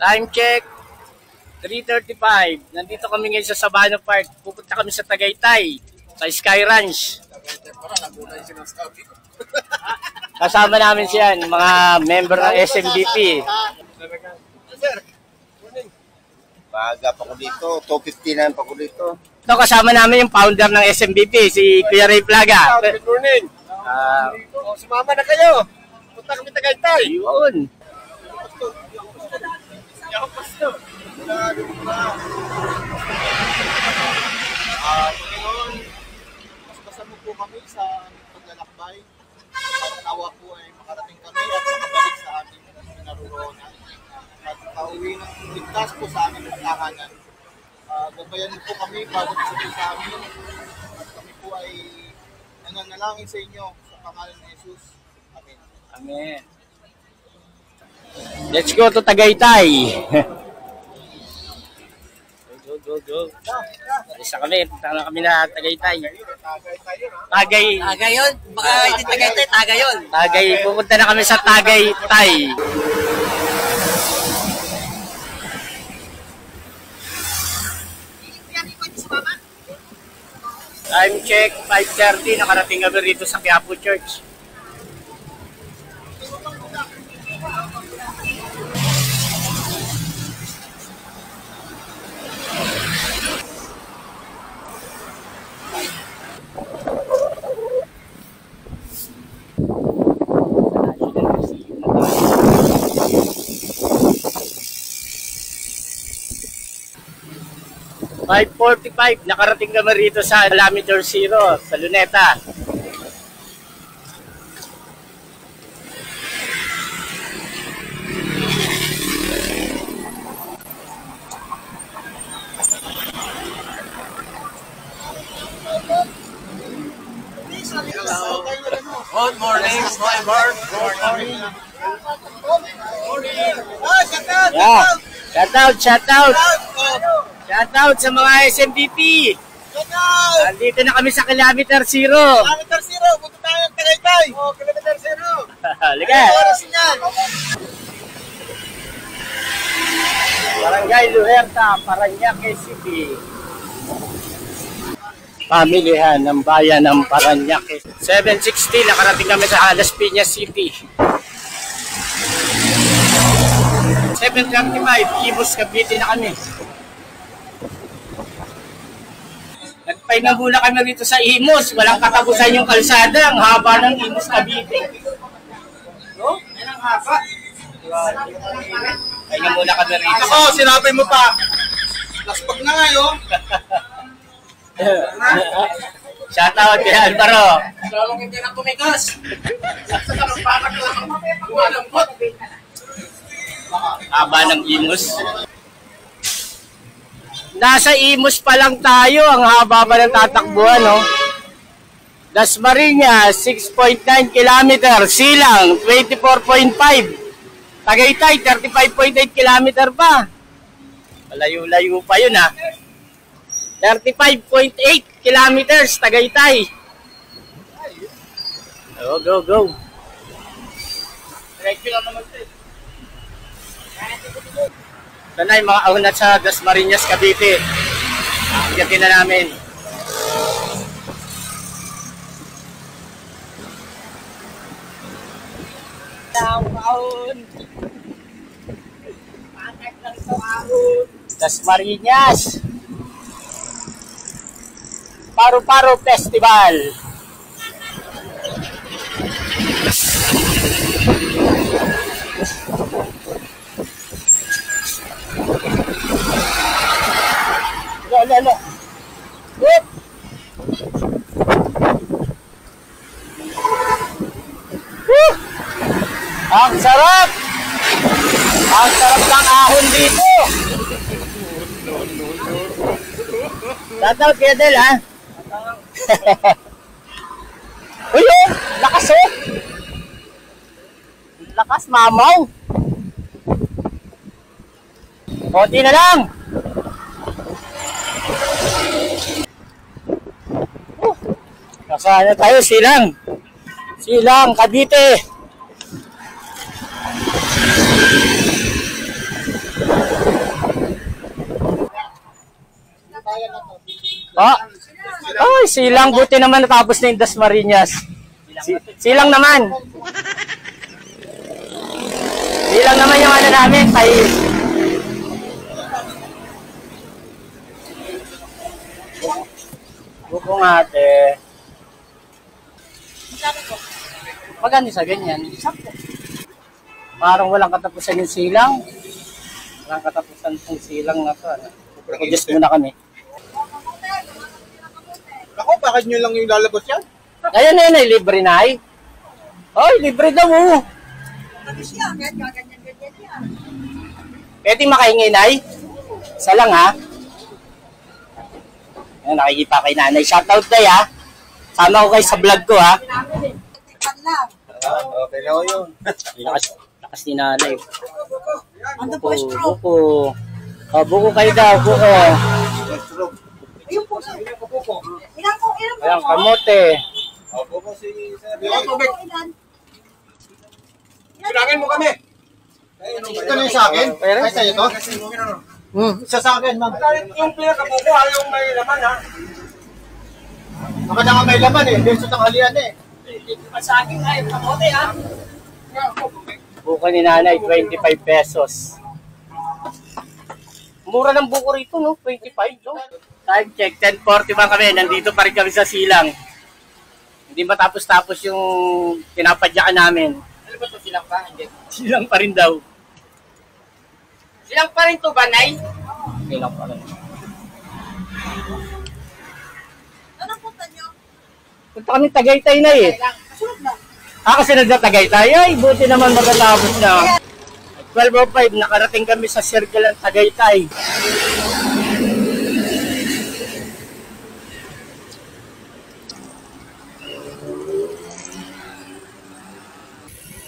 Time check, 3:35. Nandito kami ngayon sa Sabano Park. Pupunta kami sa Tagaytay, sa Sky Ranch. Kasama namin siya, mga member ng SMBP. Baga pa ko dito, 2:59 pa ko dito. Ito kasama namin yung founder ng SMBP, si Kuya Ray Plaga. Good morning. Sumama na kayo. Punta kami Tagaytay. Yun. Ngayon, basta mo po kami sa paglalakbay. Nawa po ay makarating kami at makabalik sa aming naruroonan. At pauwi ng ligtas po sa aming tahanan. Gabayan po kami bago sabihin sa amin. At kami po ay nananalangin sa inyo sa pangalan ni Jesus. Amen. Amen. Let's go to Tagaytay. Go. Isa kami, punta na kami na Tagaytay. Tagay yun? Baka hindi Tagaytay, Tagay yun. Tagay, pupunta na kami sa Tagaytay. Time check, 5:30. Nakarating kami rito sa Quiapo Church. (5:45) nakarating kami rito sa Alamedor Zero sa Luneta. Good morning, my bird. Good morning. Yeah. Shout out. Shout out sa mga SMBP. Nandito na kami sa Kilometer Zero. Kilometer Zero, punta tayo ng Tagaytay. Kilometer Zero. Halika. Barangay Luerta, Parañaque City. Pamilihan ng bayan ng Parañaque. 7:60, nakarating kami sa Las Piñas City. 7:35, Imus Cavite na kami. Nagpahinga muna kami rito sa Imus. Walang katapusan yung kalsada. Ang haba ng Imus Cavite. No? Yan ang haba. Pahinga muna kami rito. Ako, sinabi mo pa. Laspag na ngayon. Shout out kay Alvaro. Dalawang hindi na tumigas. Haba ng Imus. Nasa Imus pa lang tayo. Ang haba pa ng tatakbuhan, no? Dasmariñas, 6.9 km. Silang, 24.5. Tagaytay, 35.8 km pa. Malayo-layo pa yun, ha? 35.8 kilometers, Tagaytay. Go. Diretso lang naman ito. Ito na yung mga ahunat sa Dasmariñas, Cavite. Akitin na namin. Dasmariñas. Paru-Paro Festival. Lo. Whoop. Woo! Ang sarap! Ang sarap ng ahon dito! Shoutout kay Del, ha? Uy, lakas, oh! Lakas, mamaw! Konti na lang! Nasaan na tayo? Silang, Cavite. Oh. Ay, silang. Buti naman natapos na yung Dasmariñas. Silang naman. Silang naman yung ano namin. Pais. Bukong ate. Maganda sa ganyan. Parang walang katapusan yung silang. Walang katapusan yung silang na to. Just muna kami. Ako, bakit nyo lang yung lalabas yan? Ayan na yun, libre na ay. Ay, libre daw mo. Pwede makahingi na ay. Isa lang ha. Ayan, nakikita kay nanay. Shoutout day ha. Sama ko kayo sa vlog ko ha. Okay na ko yun. Lakas ni nanay. Buko. Oh, buko kayo daw, buko. Ayan, kamote. Buko si Sir. Bilangin mo kami. Ito na yung sa akin? Ay, sa'yo to? Isa sa akin, ma'am. Yung pinakabuko, yung may laman ha. Baka na may laman eh. Beso tanghalian eh. Sa akin ay kamote ha. Buko ni nanay, 25 pesos. Mura ng buko rito, no? 25, no? Time check, 10:40 ba kami? Nandito pa rin kami sa silang. Hindi matapos-tapos yung pinapadyakan namin. Ano ba ito, silang pa? Hindi. Silang pa rin daw. Silang pa rin to ba, Nay? Silang pa rin. Anong punta nyo? Punta kami Tagaytay na eh. Kasunod lang. Kasunod na Tagaytay. Ay, buti naman magatapos na. 12:05, nakarating kami sa circle ng Tagaytay.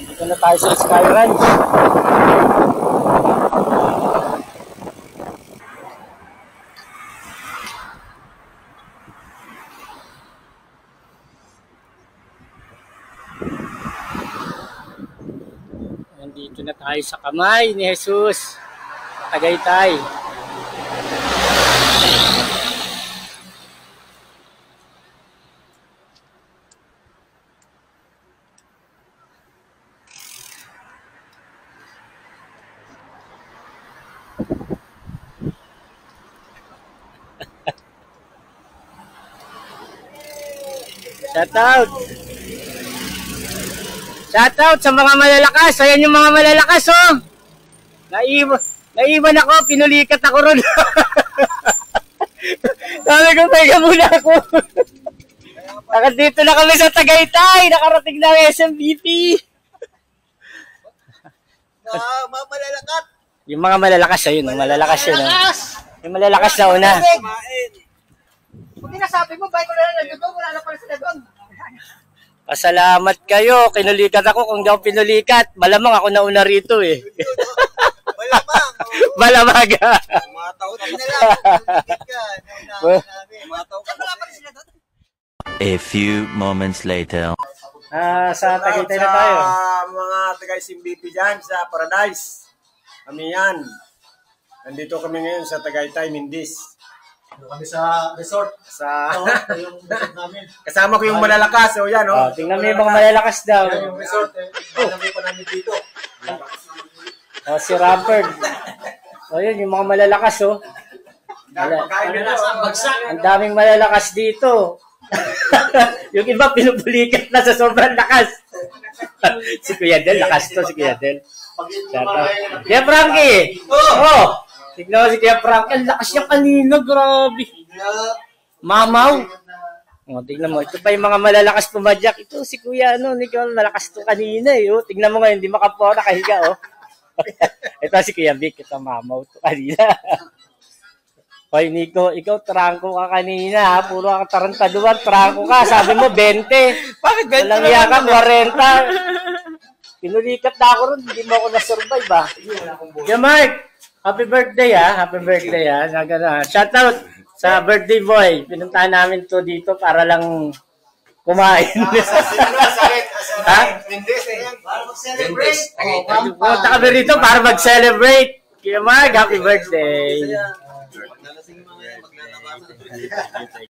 Dito na tayo sa Sky Ranch. Nandito na tayo sa kamay ni Jesus. Tagaytay. Shout out! Shout out sa mga malalakas! Ayan yung mga malalakas, oh! Naiwan ako, pinulikat ako ron. Sabi ko, teka muna ako. Dito na kami sa Tagaytay! Nakarating na ang SMBP! Mga malalakat. Yung mga malalakas, ayun, yung malalakas yun. Yung malalakas na una. Kung tinasabi mo, bakit ko na lang nagdugong, wala na pala sa dagong. Pasalamat kayo, kinulikat ako. Kung di ako pinulikat, malamang ako nauna rito eh. Malamang. Malamang. Mga taon na lang. Mga taon na lang. A few moments later. Sa Tagaytay na tayo. Sa mga taga-SMBP dyan sa Paradise. Kami yan. Nandito kami ngayon sa Tagaytay, Mindis. Kami sa resort. Ito yung resort namin. Kasama ko yung malalakas. O yan, Oh, tingnan mo yung mga malalakas daw. Yan yung resort eh. Nalagay pa namin dito. Oh, si Ramperd. Oh, yun, yung mga malalakas, oh. Ang daming malalakas dito. Yung iba pinupulikat na sa sobrang lakas. Si Kuya Del, lakas to si Kuya Del. Kuya Frankie! Oh! Tignan mo si Kuya Frankie, ang lakas niya kanina, grabe. Mamaw. Oh, tignan mo, ito pa yung mga malalakas pumadyak. Ito si Kuya, malakas to kanina eh. Oh, tignan mo ngayon, hindi makapo, nakahiga, oh. Ito si Kuya Vic, ito mamaw to kanina. Hoy, Nico, ikaw trangko ka kanina, ha? Puro ka tarantaduan, trangko ka. Sabi mo, 20. Bakit 20? Walang iya ka, 40. Pinulikat na ako ron, hindi mo ako na-survive, ha? Yeah, Mark, happy birthday, ha? Happy birthday, ha? Shout out sa birthday boy. Pinuntahan namin to dito para lang kumain. Ha? Para mag-celebrate. Punta kami rito para mag-celebrate. Kaya Mark, happy birthday. Lasing mga yan, maglalabasan.